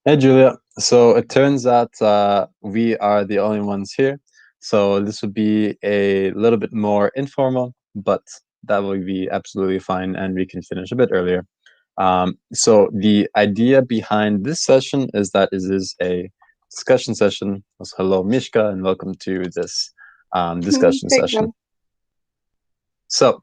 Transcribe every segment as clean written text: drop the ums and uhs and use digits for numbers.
Hey, Julia. So it turns out we are the only ones here. So this would be a little bit more informal, but that will be absolutely fine, and we can finish a bit earlier. So the idea behind this session is that it is a discussion session. So hello, Mishka, and welcome to this discussion Thanks, session. So,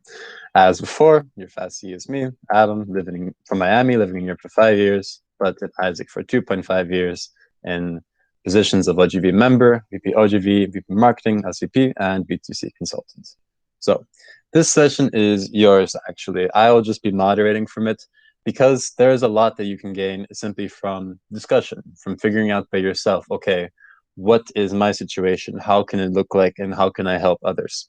as before, your FASC is me, Adam, living from Miami, living in Europe for 5 years, but at Isaac for 2.5 years in positions of OGV member, VP OGV, VP marketing, SVP, and B2C consultant. So, this session is yours, actually. I will just be moderating from it because there's a lot that you can gain simply from discussion, from figuring out by yourself, okay, what is my situation? How can it look like? And how can I help others?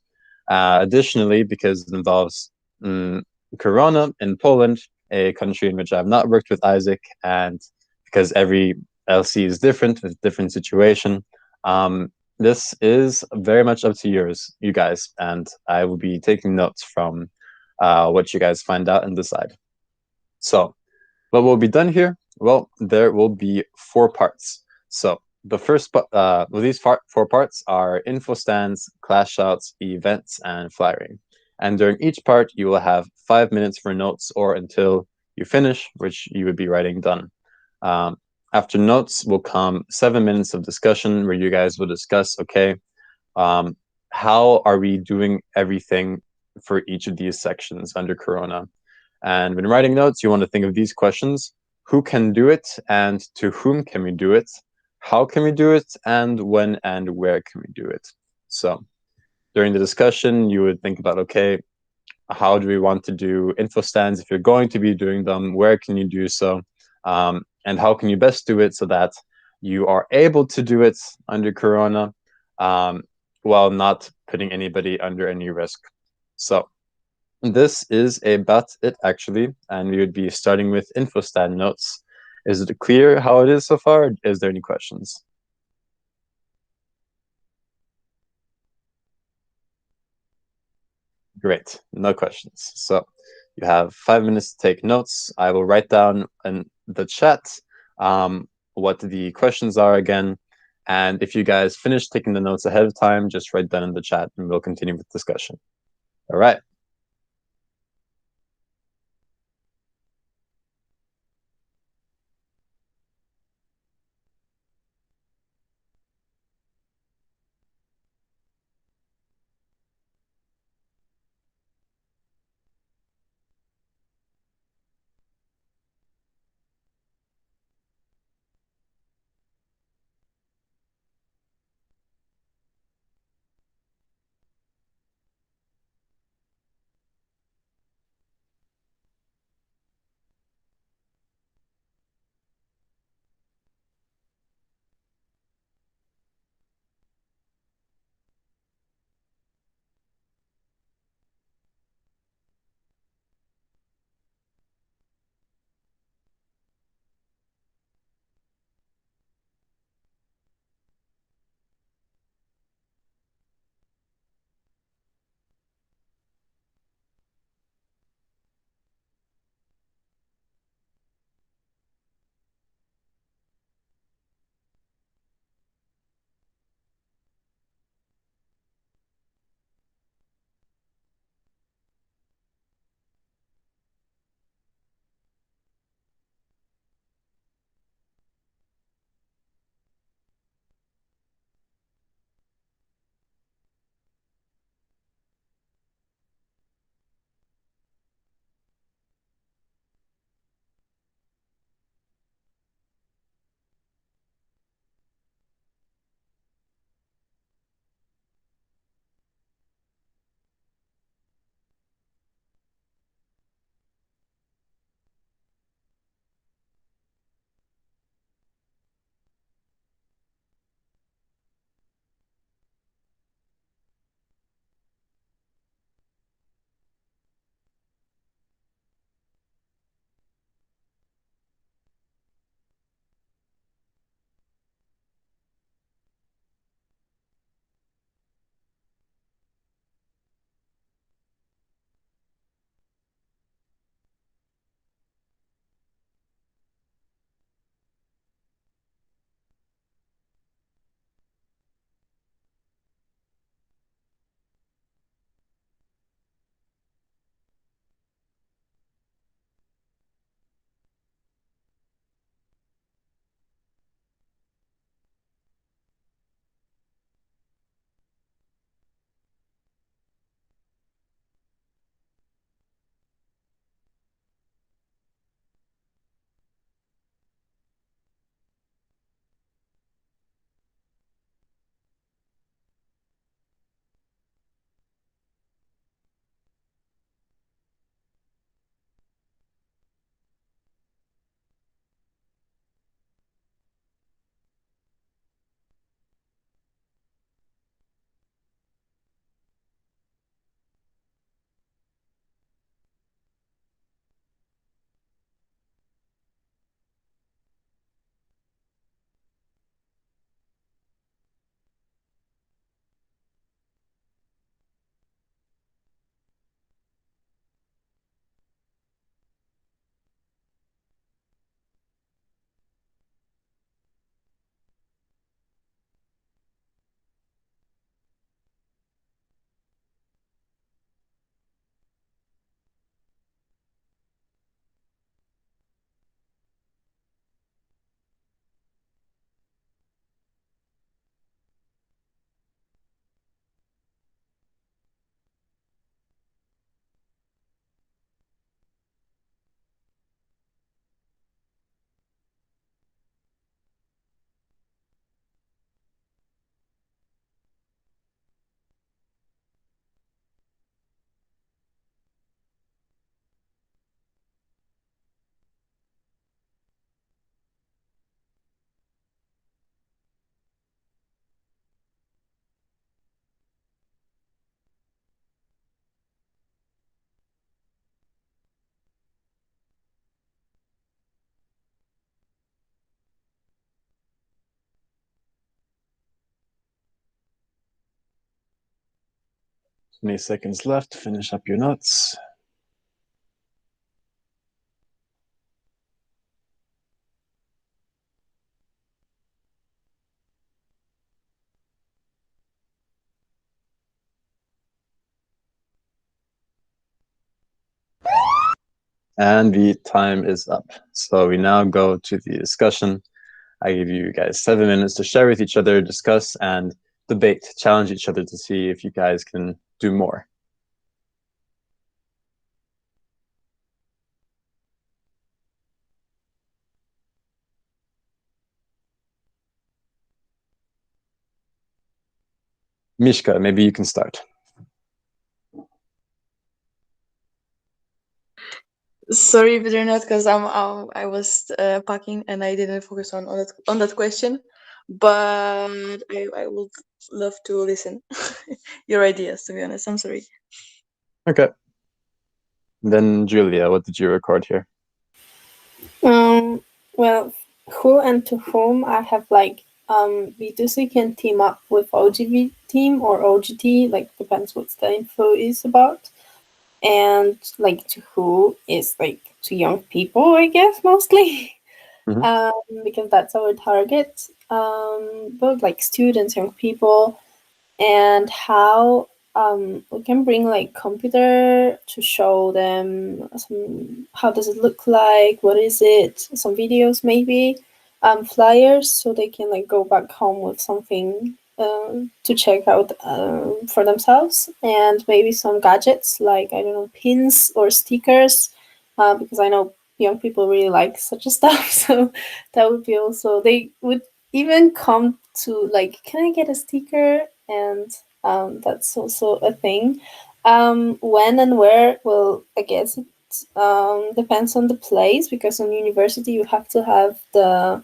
Additionally, because it involves um, Corona in Poland, a country in which I've not worked with Isaac, and because every LC is different with different situation, this is very much up to you guys, and I will be taking notes from what you guys find out and decide. So, what will be done here? Well, there will be four parts. So the these four parts are info stands, class shouts, events, and flyering. And during each part, you will have 5 minutes for notes or until you finish, which you would be writing done. Um, After notes will come 7 minutes of discussion where you guys will discuss, okay, um, how are we doing everything for each of these sections under Corona? And when writing notes, you want to think of these questions: who can do it, and to whom can we do it? How can we do it, and when and where can we do it? So during the discussion, you would think about, okay, how do we want to do info stands? If you're going to be doing them, where can you do so? And how can you best do it so that you are able to do it under Corona um, while not putting anybody under any risk? So this is about it, actually, and we would be starting with InfoStat notes. Is it clear how it is so far? Is there any questions? Great, no questions. So you have 5 minutes to take notes. I will write down in the chat what the questions are again. And if you guys finish taking the notes ahead of time, just write down in the chat and we'll continue with discussion. All right. 20 seconds left to finish up your notes. And the time is up. So we now go to the discussion. I give you guys 7 minutes to share with each other, discuss, and debate, challenge each other to see if you guys can do more. Mishka, maybe you can start. Sorry, Vedrinath, because I was packing and I didn't focus on that question. But I would love to listen your ideas. To be honest, I'm sorry. Okay. Then Julia, what did you record here? Well, who and to whom I have like B2C can team up with OGV team or OGT, like depends what the info is about. And like to who is like to young people, I guess mostly. Because that's our target. Both like students, young people, and how we can bring like computer to show them how does it look like, what is it, some videos maybe, flyers so they can like go back home with something to check out for themselves, and maybe some gadgets like I don't know, pins or stickers, because I know young people really like such a stuff. So that would be also, they would even come to like, can I get a sticker? And that's also a thing. When and where, well, I guess it depends on the place, because on university you have to have the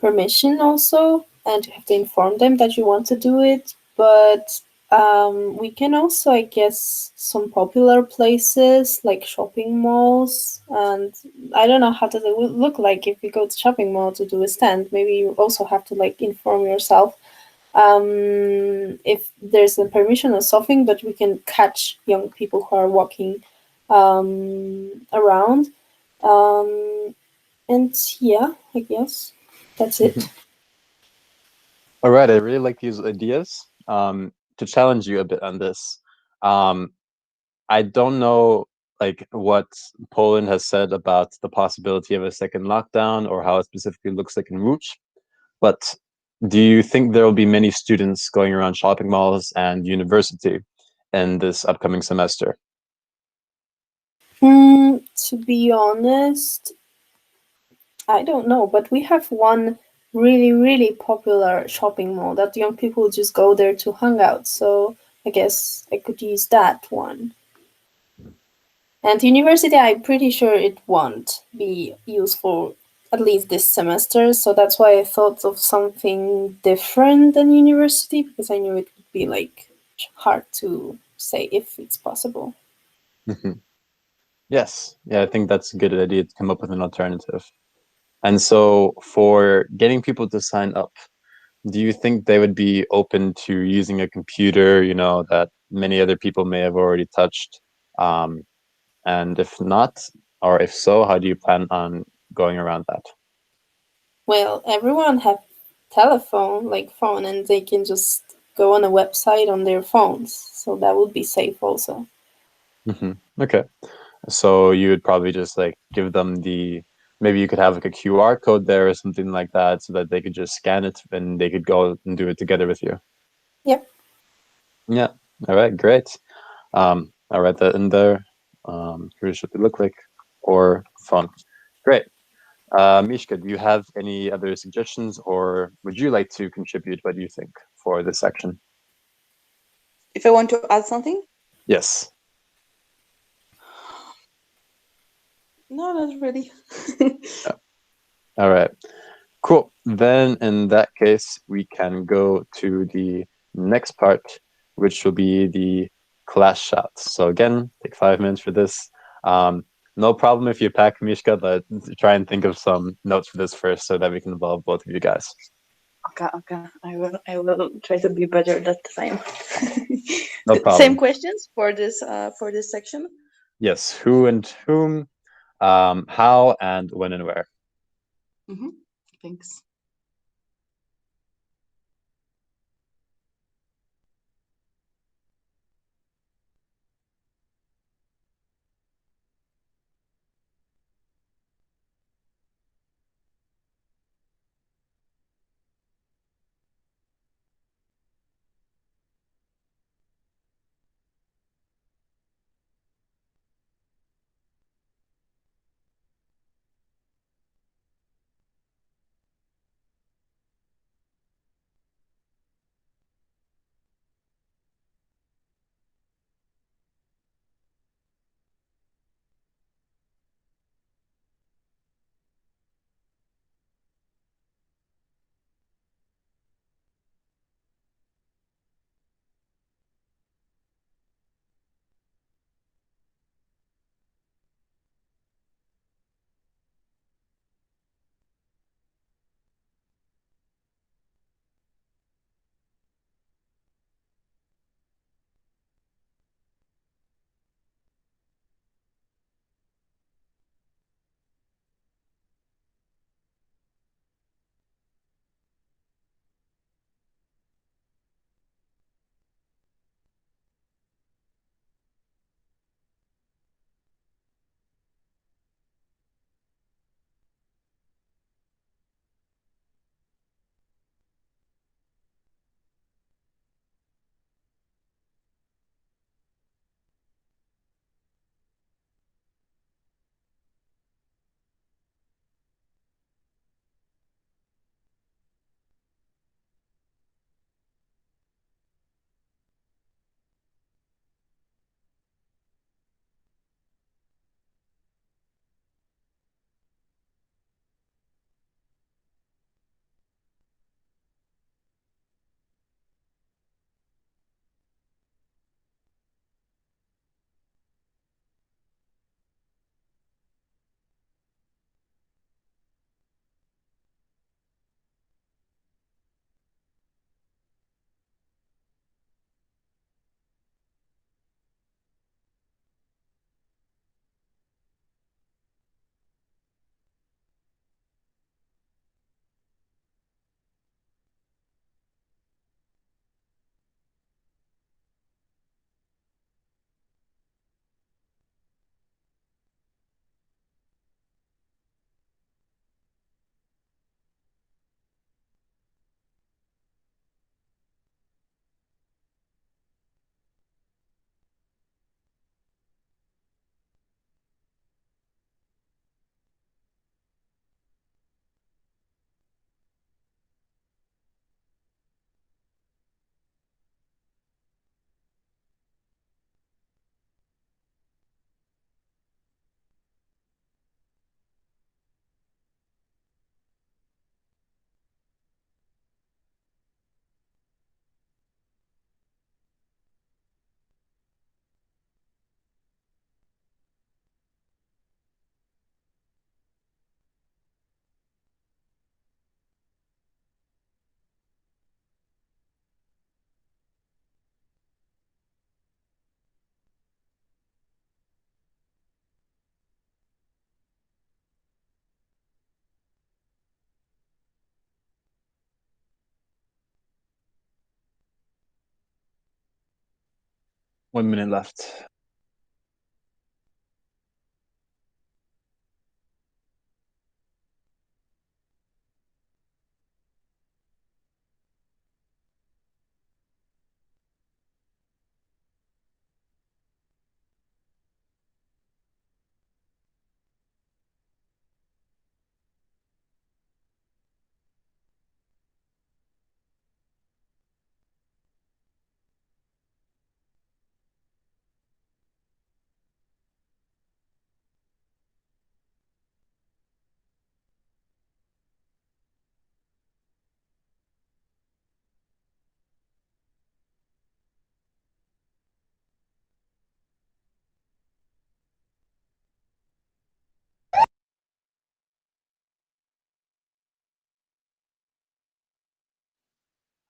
permission also, and you have to inform them that you want to do it. But we can also, I guess, some popular places like shopping malls, and I don't know how does it look like if you go to shopping mall to do a stand. Maybe you also have to like inform yourself if there's a permission or something, but we can catch young people who are walking around. And yeah, I guess that's it. All right, I really like these ideas. To challenge you a bit on this, I don't know like what Poland has said about the possibility of a second lockdown or how it specifically looks like in Łódź, but do you think there will be many students going around shopping malls and university in this upcoming semester? To be honest, I don't know, but we have one really, really popular shopping mall that young people just go there to hang out. So I guess I could use that one. And university, I'm pretty sure it won't be useful at least this semester. So that's why I thought of something different than university, because I knew it would be like hard to say if it's possible. Yes, yeah, I think that's a good idea to come up with an alternative. And so for getting people to sign up, do you think they would be open to using a computer, you know, that many other people may have already touched? And if not, or if so, how do you plan on going around that? Well, everyone have telephone, like phone, and they can just go on a website on their phones. So that would be safe also. Okay. So you would probably just like give them maybe you could have like a QR code there or something like that so that they could just scan it and they could go and do it together with you. Yep. Yeah. All right, great. I'll write that in there. Here's what they look like, or phone. Great. Mishka, do you have any other suggestions, or would you like to contribute? What do you think for this section? If I want to add something? Yes. No, not really. Yeah. All right. Cool. Then in that case, we can go to the next part, which will be the class shots. So again, take 5 minutes for this. No problem if you pack, Mishka, but try and think of some notes for this first so that we can involve both of you guys. Okay. I will try to be better that time. No Same problem. questions for this section. Yes, who and whom, how and when and where. Thanks. 1 minute left.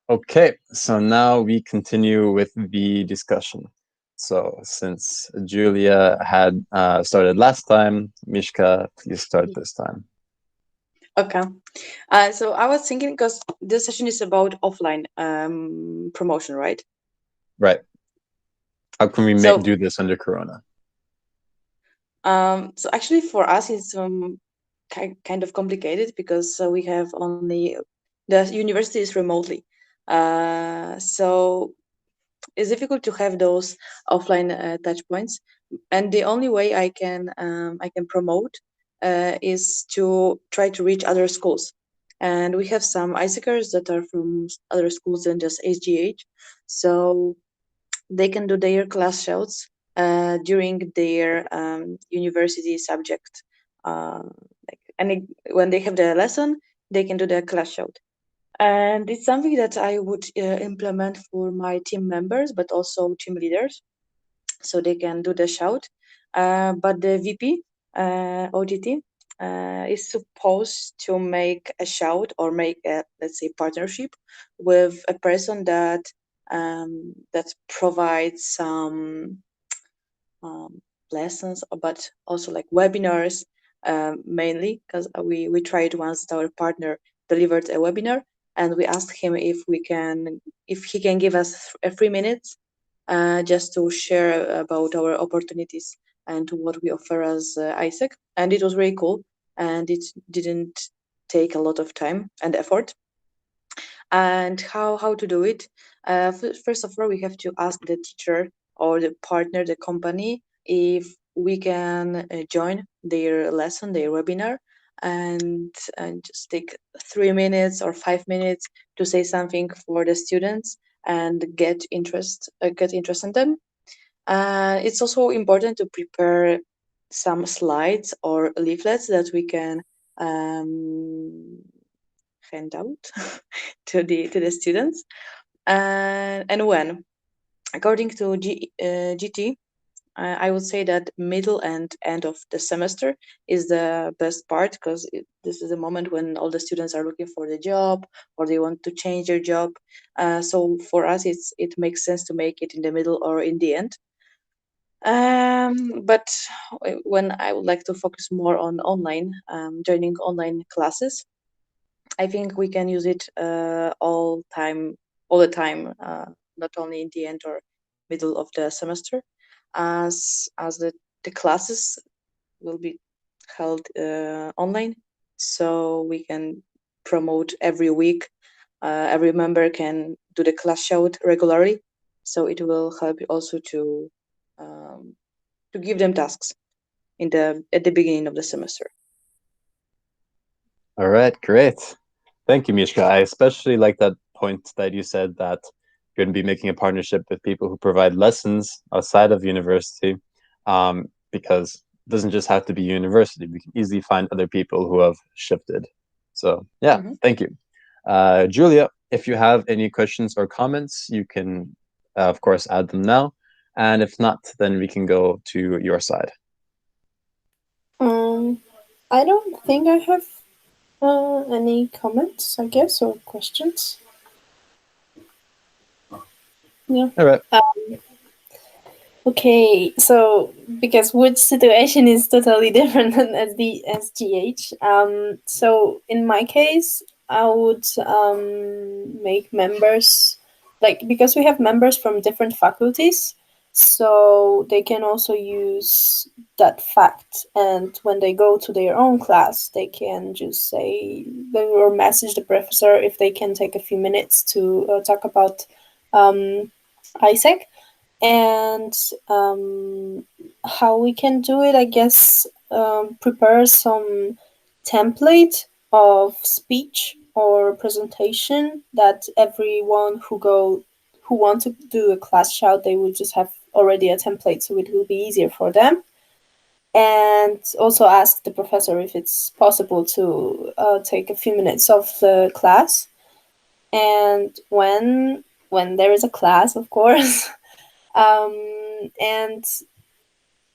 Okay, so now we continue with the discussion. So since Julia had started last time, Mishka, please start this time. Okay. So I was thinking, because this session is about offline promotion, right? Right. How can we So- do this under Corona? So actually, for us, it's kind of complicated, because we have only the university is remotely, so it's difficult to have those offline touch points. And the only way I can promote is to try to reach other schools. And we have some ISECers that are from other schools than just HGH, so they can do their class shouts during their university subject. Like, and when they have the lesson, they can do the class shout. And it's something that I would implement for my team members, but also team leaders, so they can do the shout. But the VP, OGT, is supposed to make a shout, or make a, let's say, partnership with a person that provides some lessons, but also like webinars, mainly, because we tried once that our partner delivered a webinar, and we asked him if he can give us 3 minutes just to share about our opportunities and what we offer as ISEC. And it was very cool, and it didn't take a lot of time and effort. And how to do it? First of all, we have to ask the teacher or the partner, the company, if we can join their lesson, their webinar, and just take 3 minutes or 5 minutes to say something for the students and get interest in them. It's also important to prepare some slides or leaflets that we can hand out to the students. And when, according to GT, I would say that middle and end of the semester is the best part, because this is the moment when all the students are looking for the job, or they want to change their job. So for us, it makes sense to make it in the middle or in the end. But when I would like to focus more on online, joining online classes, I think we can use it all the time, not only in the end or middle of the semester, as the classes will be held online, so we can promote every week. Every member can do the class shout regularly, so it will help also to give them tasks at the beginning of the semester. All right, great. Thank you, Mishka. I especially like that point that you said that you're going to be making a partnership with people who provide lessons outside of university, because it doesn't just have to be university. We can easily find other people who have shifted. So, yeah, Thank you. Julia, if you have any questions or comments, you can, of course, add them now. And if not, then we can go to your side. I don't think I have any comments, I guess, or questions. Yeah. All right. Okay, so because Wood's situation is totally different than the SGH. So in my case, I would make members, like, because we have members from different faculties, so they can also use that fact, and when they go to their own class, they can just say or message the professor if they can take a few minutes to talk about ISEC. And how we can do it, I guess, prepare some template of speech or presentation that everyone who want to do a class shout, they will just have already a template, so it will be easier for them. And also ask the professor if it's possible to take a few minutes of the class. And when there is a class, of course. And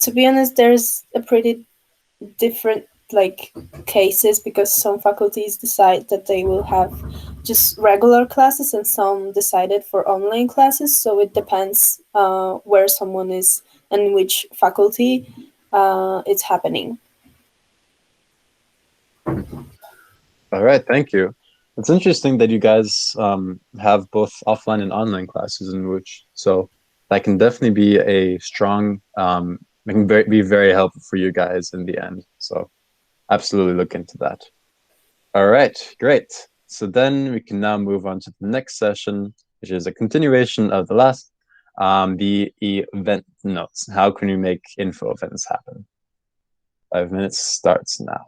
to be honest, there's a pretty different cases, because some faculties decide that they will have just regular classes, and some decided for online classes. So it depends where someone is and which faculty it's happening. All right, thank you. It's interesting that you guys have both offline and online classes in which, so that can definitely be a strong, it can be very helpful for you guys in the end. So absolutely look into that. All right, great. So then we can now move on to the next session, which is a continuation of the last, the event notes. How can you make info events happen? 5 minutes starts now.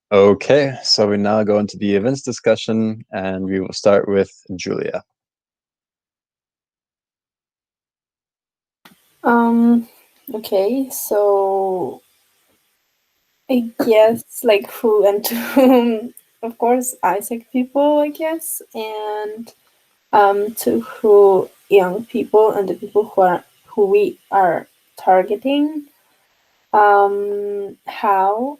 Okay, so we now go into the events discussion, and we will start with Julia. Okay, so I guess like who and to whom, of course, Isaac people, I guess, and to who young people and the people who we are targeting. How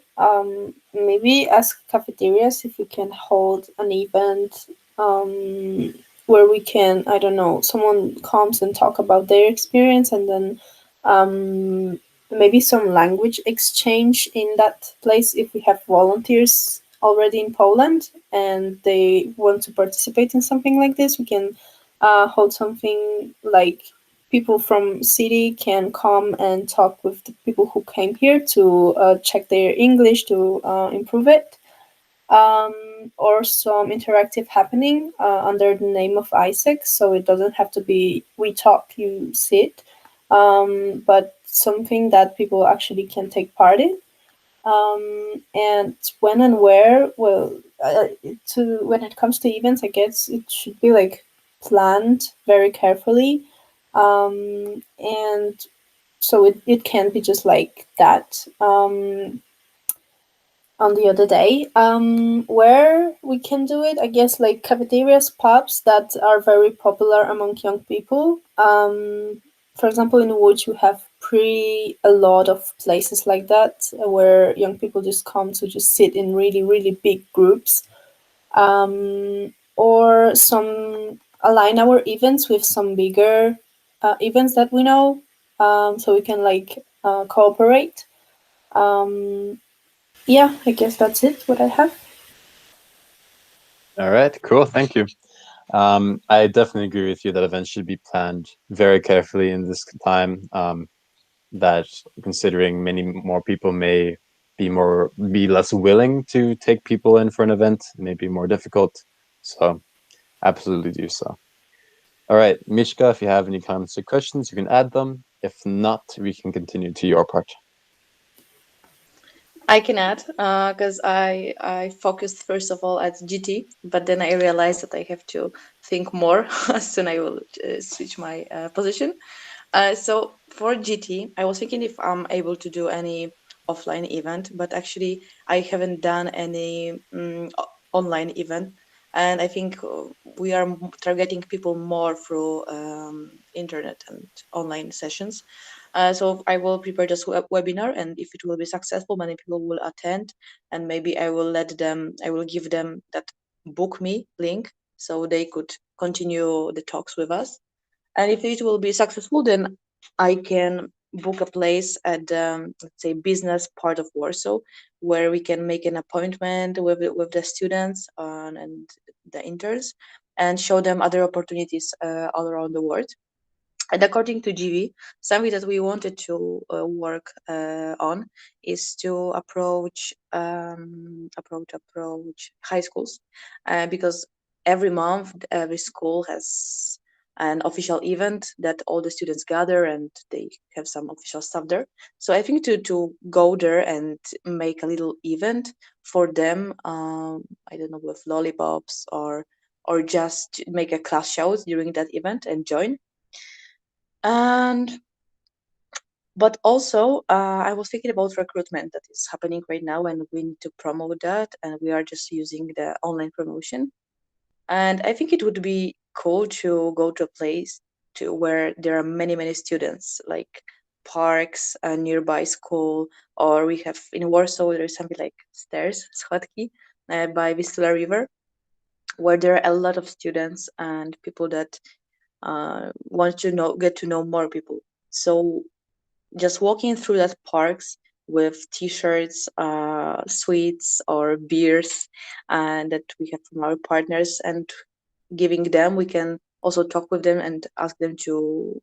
maybe as cafeterias, if we can hold an event where we can, I don't know, someone comes and talk about their experience, and then maybe some language exchange in that place if we have volunteers already in Poland and they want to participate in something like this. We can hold something like people from city can come and talk with the people who came here to check their English to improve it, or some interactive happening under the name of Isaac. So it doesn't have to be we talk, you sit, but something that people actually can take part in. And when and where, well, to when it comes to events, I guess it should be like planned very carefully, and so it can't be just like that. On the other day, where we can do it, I guess like cafeterias, pubs that are very popular among young people. For example, in Łódź you have a lot of places like that where young people just come to just sit in really really big groups, or some align our events with some bigger events that we know, so we can like cooperate. Um, yeah, I guess that's it. What I have. All right, cool. Thank you. I definitely agree with you that events should be planned very carefully in this time. That considering many more people may be less willing to take people in for an event, may be more difficult. So absolutely do so. All right, Mishka, if you have any comments or questions, you can add them. If not, we can continue to your part. I can add because I focused first of all at GT, but then I realized that I have to think more. Soon I will switch my position. So for GT, I was thinking if I'm able to do any offline event, but actually I haven't done any online event, and I think we are targeting people more through internet and online sessions. So I will prepare this webinar, and if it will be successful, many people will attend, and maybe I will give them that book me link so they could continue the talks with us. And if it will be successful, then I can book a place at let's say business part of Warsaw, where we can make an appointment with the students and the interns, and show them other opportunities all around the world. And according to GV, something that we wanted to work on is to approach high schools, because every month every school has an official event that all the students gather and they have some official stuff there. So I think to go there and make a little event for them, I don't know, with lollipops or just make a class shows during that event and join. And but also I was thinking about recruitment that is happening right now, and we need to promote that, and we are just using the online promotion. And I think it would be cool to go to a place to where there are many students, like parks, a nearby school, or we have in Warsaw there is something like stairs, schodki, by Vistula River, where there are a lot of students and people that want to get to know more people. So just walking through that parks with t-shirts, sweets or beers, and that we have from our partners, and giving them, we can also talk with them and ask them to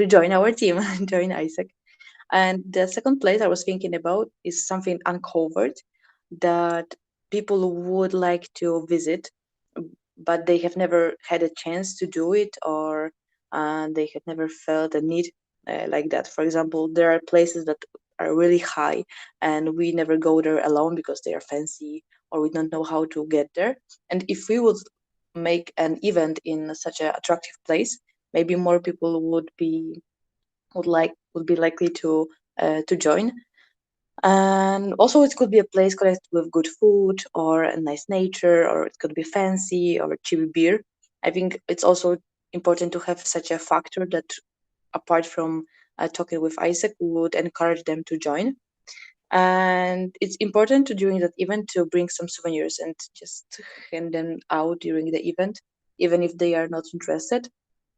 join our team and join Isaac. And the second place I was thinking about is something uncovered that people would like to visit, but they have never had a chance to do it, or they have never felt a need like that. For example, there are places that are really high, and we never go there alone because they are fancy or we don't know how to get there. And if we would make an event in such an attractive place, maybe more people would be likely to join. And also it could be a place connected with good food or a nice nature, or it could be fancy or cheap beer. I think it's also important to have such a factor that, apart from talking with Isaac, would encourage them to join. And it's important to, during that event, to bring some souvenirs and just hand them out during the event, even if they are not interested.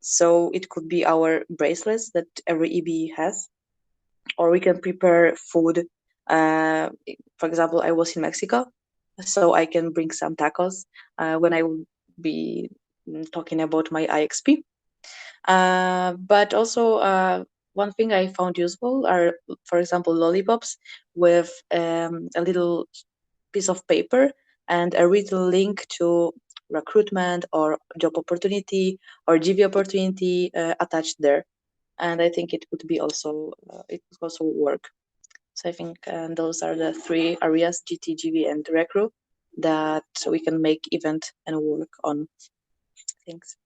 So it could be our bracelets that every EB has, or we can prepare food. For example, I was in Mexico, so I can bring some tacos when I will be talking about my IXP. But also, one thing I found useful are, for example, lollipops with a little piece of paper and a written link to recruitment or job opportunity or GV opportunity attached there. And I think it would also work. So I think those are the three areas: GT, GV, and Recru, that we can make event and work on things.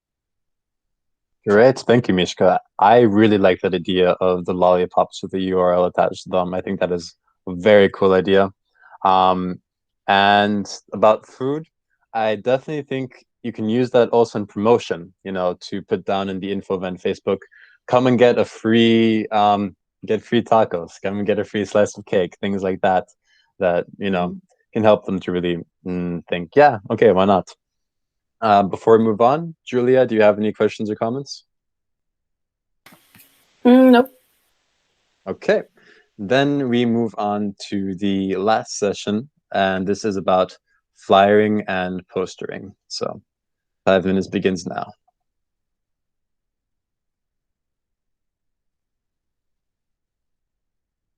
Great, thank you, Mishka. I really like that idea of the lollipops with the URL attached to them. I think that is a very cool idea. Um, and about food, I definitely think you can use that also in promotion, to put down in the info event Facebook, come and get a free, get free tacos, come and get a free slice of cake, things like that, can help them to really think, yeah, okay, why not? Before we move on, Julia, do you have any questions or comments? Nope. Okay, then we move on to the last session, and this is about flyering and postering. So 5 minutes begins now.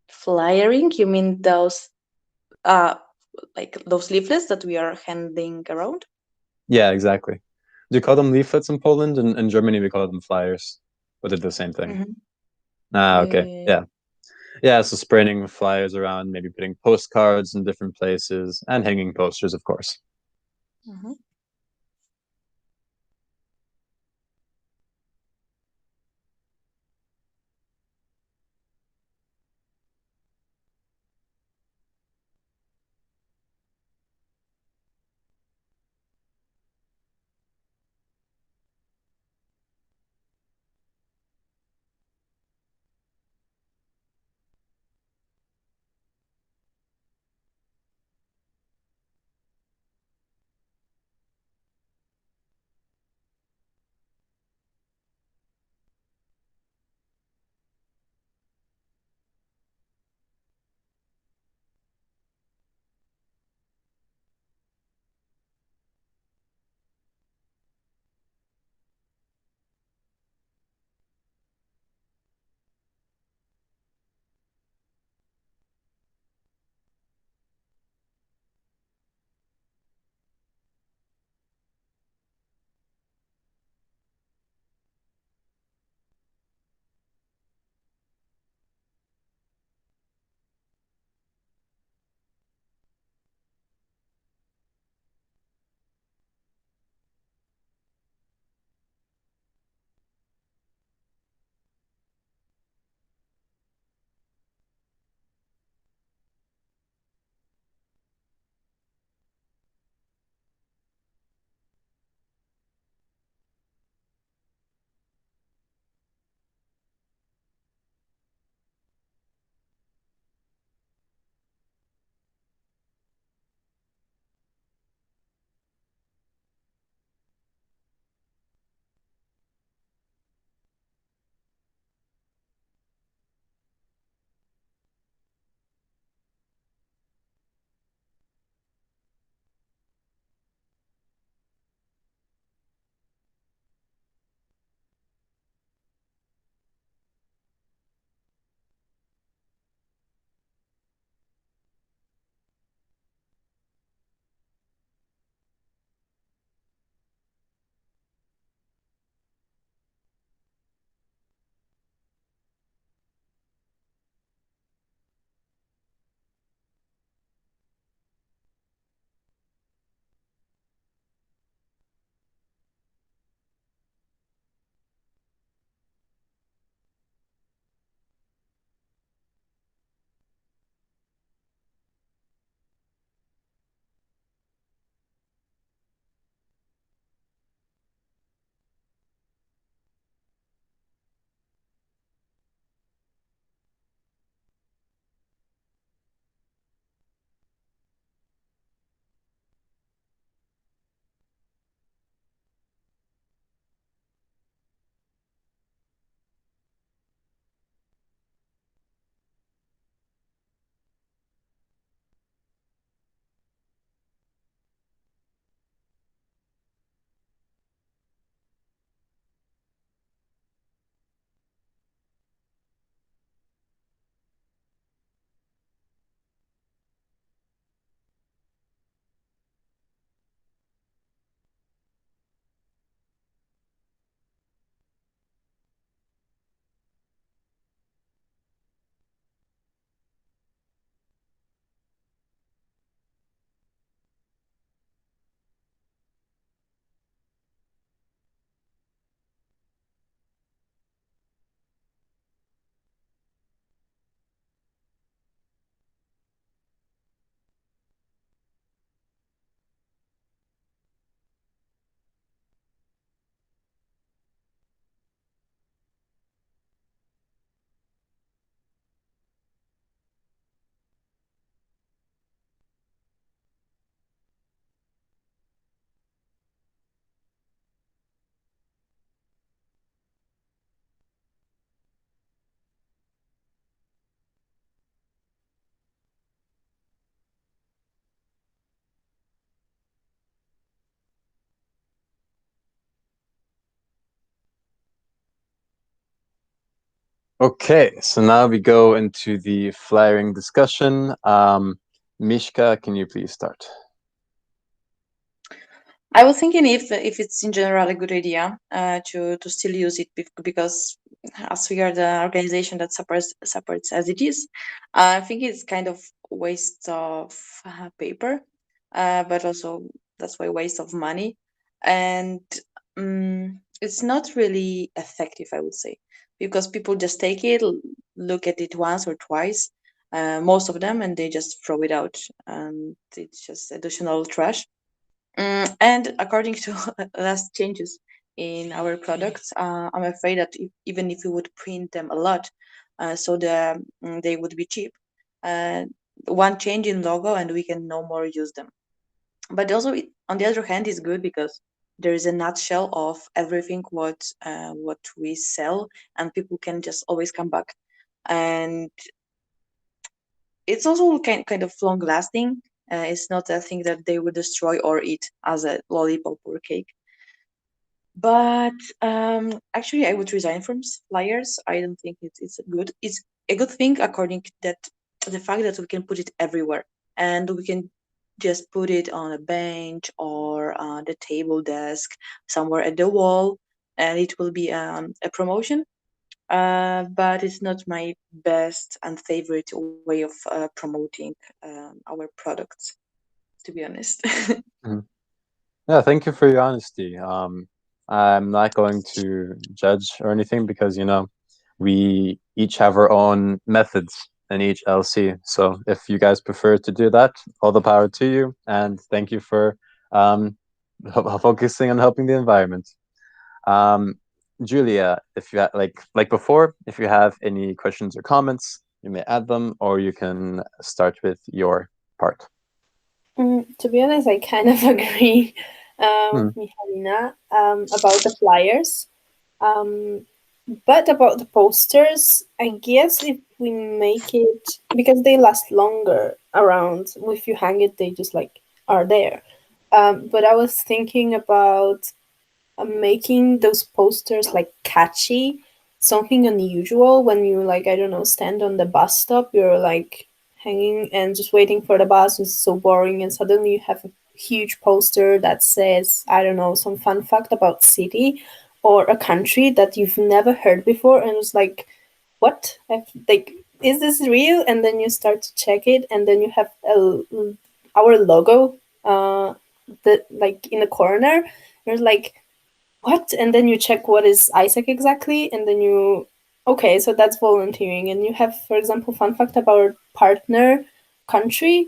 Flyering? You mean those, uh, like those leaflets that we are handing around? Yeah, exactly. Do you call them leaflets in Poland? And in Germany, we call them flyers, but they're the same thing. Mm-hmm. Okay, yeah. Yeah, so spreading flyers around, maybe putting postcards in different places, and hanging posters, of course. Mm-hmm. Okay, so now we go into the flyering discussion. Mishka, can you please start? I was thinking if it's in general a good idea to still use it because as we are the organization that supports as it is, I think it's kind of waste of paper, but also that's why waste of money, and it's not really effective, I would say, because people just take it, look at it once or twice, most of them, and they just throw it out, and it's just additional trash. And according to last changes in our products, I'm afraid that even if we would print them a lot, they would be cheap. Uh, One change in logo and we can no more use them. But also, on the other hand, is good because there is a nutshell of everything what we sell, and people can just always come back. And it's also kind of long lasting. It's not a thing that they would destroy or eat as a lollipop or cake. But actually, I would resign from flyers. I don't think it's good. It's a good thing according to that the fact that we can put it everywhere and we can just put it on a bench or on the table desk somewhere at the wall, and it will be a promotion. But it's not my best and favorite way of promoting our products, to be honest. Mhm. Yeah, thank you for your honesty. I'm not going to judge or anything because, we each have our own methods in each LC. So if you guys prefer to do that, all the power to you. And thank you for um, focusing on helping the environment. Um, Julia, if you like before, if you have any questions or comments, you may add them, or you can start with your part. To be honest, I kind of agree Hmm. with Michalina about the flyers. Um, but about the posters, I guess if we make it because they last longer around. If you hang it, they just like are there. But I was thinking about making those posters like catchy, something unusual when you like I don't know stand on the bus stop, you're like hanging and just waiting for the bus. It's so boring, and suddenly you have a huge poster that says I don't know some fun fact about city or a country that you've never heard before, and it's like what like is this real? And then you start to check it, and then you have our logo the like in the corner. There's like what? And then you check what is ISAC exactly, and then you okay, so that's volunteering. And you have, for example, fun fact about partner country,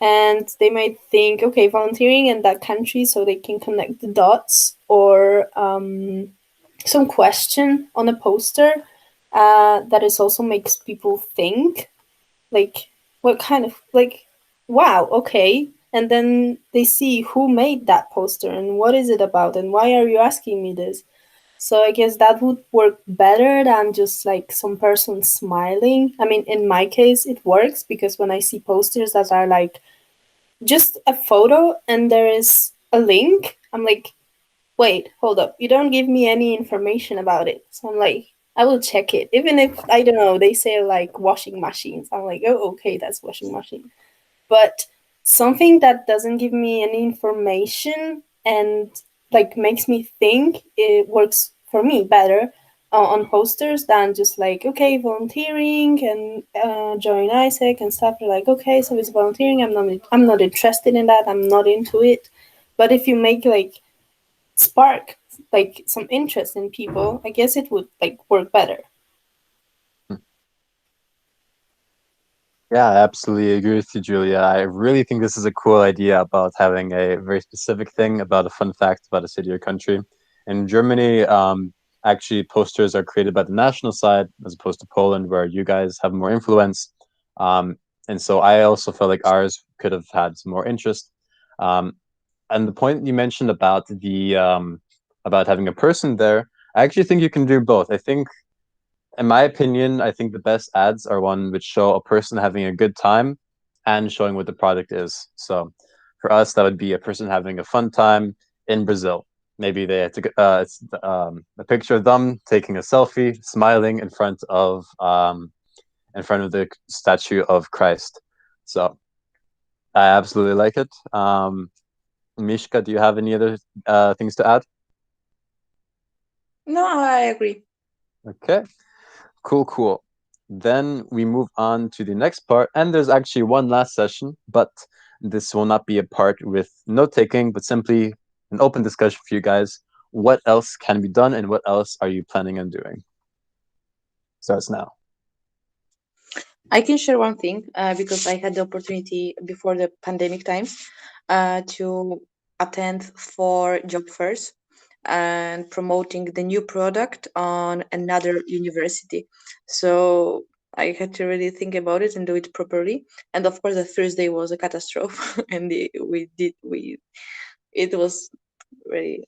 and they might think, okay, volunteering in that country, so they can connect the dots, or some question on a poster that is also makes people think like what kind of like wow okay, and then they see who made that poster and what is it about and why are you asking me this. So I guess that would work better than just like some person smiling. I mean, in my case it works because when I see posters that are like just a photo and there is a link, I'm like, wait, hold up, you don't give me any information about it. So I'm like, I will check it. Even if I don't know, they say like washing machines. I'm like, oh okay, that's washing machine. But something that doesn't give me any information and like makes me think, it works for me better on posters than just like okay volunteering and join ISAC and stuff. You're like okay, so it's volunteering. I'm not interested in that. I'm not into it. But if you make like spark like some interest in people, I guess it would like work better. Yeah, I absolutely agree with you, Julia. I really think this is a cool idea about having a very specific thing about a fun fact about a city or country. In Germany, actually, posters are created by the national side as opposed to Poland, where you guys have more influence. And so I also felt like ours could have had some more interest. Um, and the point you mentioned about having a person there, I actually think you can do both. I think in my opinion, I think the best ads are one which show a person having a good time and showing what the product is. So for us, that would be a person having a fun time in Brazil. maybe they had to. It's a picture of them taking a selfie, smiling in front of the statue of Christ. So I absolutely like it. Mishka, do you have any other things to add? No, I agree. Okay, cool. Then we move on to the next part, and there's actually one last session, but this will not be a part with note taking, but simply an open discussion for you guys. What else can be done, and what else are you planning on doing? Starts now. I can share one thing because I had the opportunity before the pandemic times to attend 4 job fairs and promoting the new product on another university. So I had to really think about it and do it properly. And of course, the first day was a catastrophe, and it was very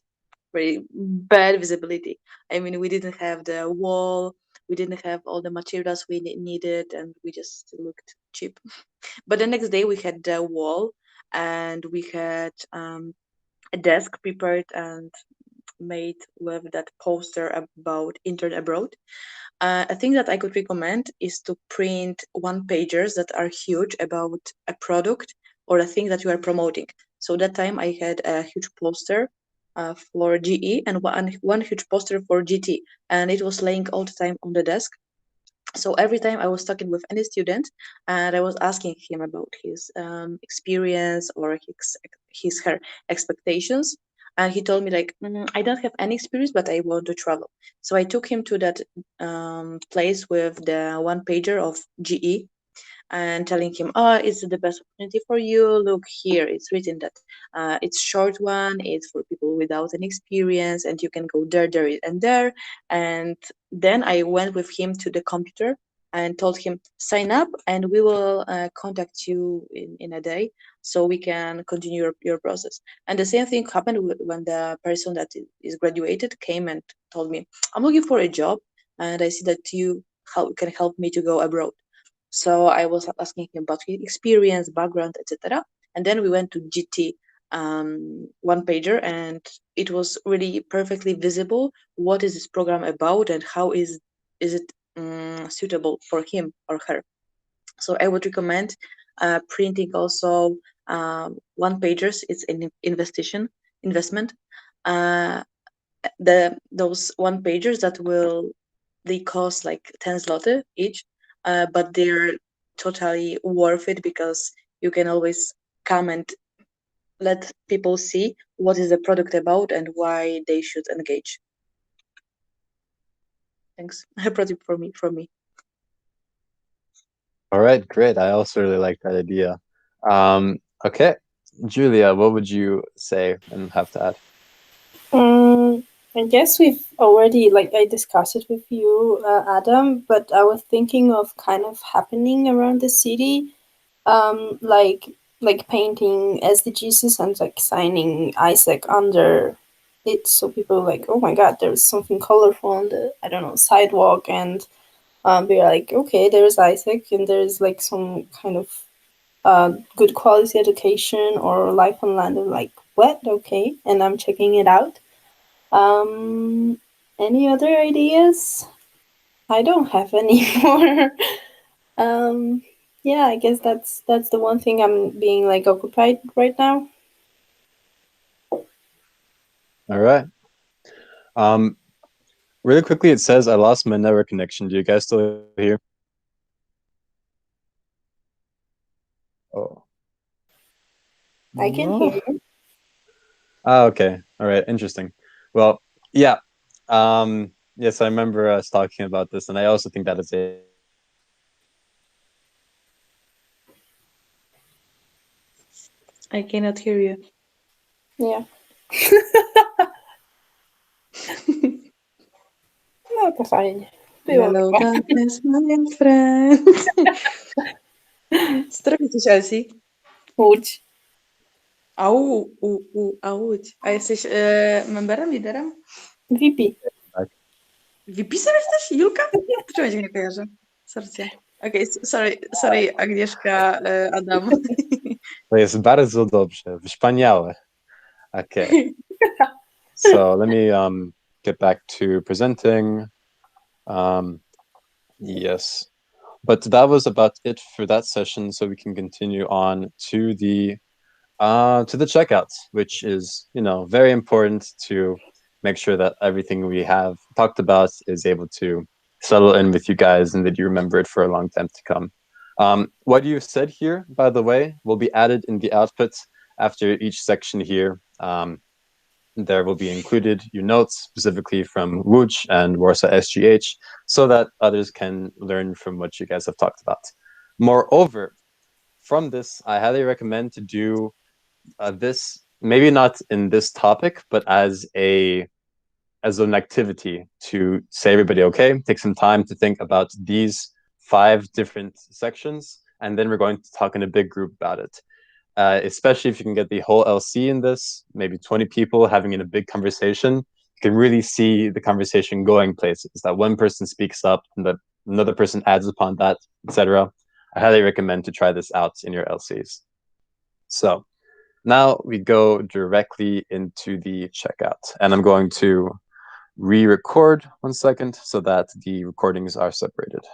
very bad visibility. I mean, we didn't have the wall, we didn't have all the materials we needed, and we just looked cheap. But the next day we had the wall, and we had a desk prepared and made with that poster about intern abroad. A thing that I could recommend is to print one pagers that are huge about a product or a thing that you are promoting. So that time I had a huge poster for GE and one huge poster for GT, and it was laying all the time on the desk. So every time I was talking with any student, and I was asking him about his experience or her expectations, and he told me like, I don't have any experience, but I want to travel. So I took him to that place with the one pager of GE, and telling him, oh, it's the best opportunity for you. Look here, it's written that it's short one, it's for people without an experience, and you can go there, and there. And then I went with him to the computer and told him, sign up, and we will contact you in a day so we can continue your process. And the same thing happened when the person that is graduated came and told me, I'm looking for a job, and I see that you can help me to go abroad. So I was asking him about his experience, background, etc. And then we went to GT one pager, and it was really perfectly visible what is this program about and how is it suitable for him or her. So I would recommend printing also one pagers. It's an investment. Uh, those one pagers that they cost like 10 zloty each, but they're totally worth it because you can always come and let people see what is the product about and why they should engage. Thanks. A project from me. All right, great. I also really like that idea. Okay, Julia, what would you say and have to add? I guess we've already, I discussed it with you, Adam, but I was thinking of kind of happening around the city, like painting SDGs and like signing Isaac under it, so people are like, oh my god, there's something colorful on the, I don't know, sidewalk, and be like, okay, there's Isaac, and there's like some kind of good quality education or life on land. I'm like, what? Okay, and I'm checking it out. Any other ideas? I don't have any more. Yeah, I guess that's the one thing I'm being like occupied right now. All right. Really quickly, it says I lost my network connection. Do you guys still hear? Oh. I can hear you. Ah, okay. All right. Interesting. Well, yeah. Yes, I remember us talking about this, and I also think that is a. I cannot hear you. Yeah. No, to fajnie. Było Hello, miło. darkness, my friend. Co robisz, Elsie? Łódź. Auć. A jesteś memberem, liderem? VP. VP-sem jesteś, Julka? Czemu cię nie kojarzę? Sorry. Okej, sorry, Agnieszka, Adam. To jest bardzo dobrze, wspaniałe. Okej. So let me get back to presenting. Yes, but that was about it for that session. So we can continue on to the checkouts, which is, you know, very important to make sure that everything we have talked about is able to settle in with you guys and that you remember it for a long time to come. What you said here, by the way, will be added in the output after each section here. There will be included your notes specifically from WUJ and Warsaw SGH so that others can learn from what you guys have talked about. Moreover, from this, I highly recommend to do this, maybe not in this topic, but as an activity to say, everybody, okay, take some time to think about these 5 different sections, and then we're going to talk in a big group about it. Especially if you can get the whole LC in this, maybe 20 people having in a big conversation, you can really see the conversation going places, that one person speaks up and that another person adds upon that, etc. I highly recommend to try this out in your LCs. So now we go directly into the checkout, and I'm going to re-record 1 second so that the recordings are separated.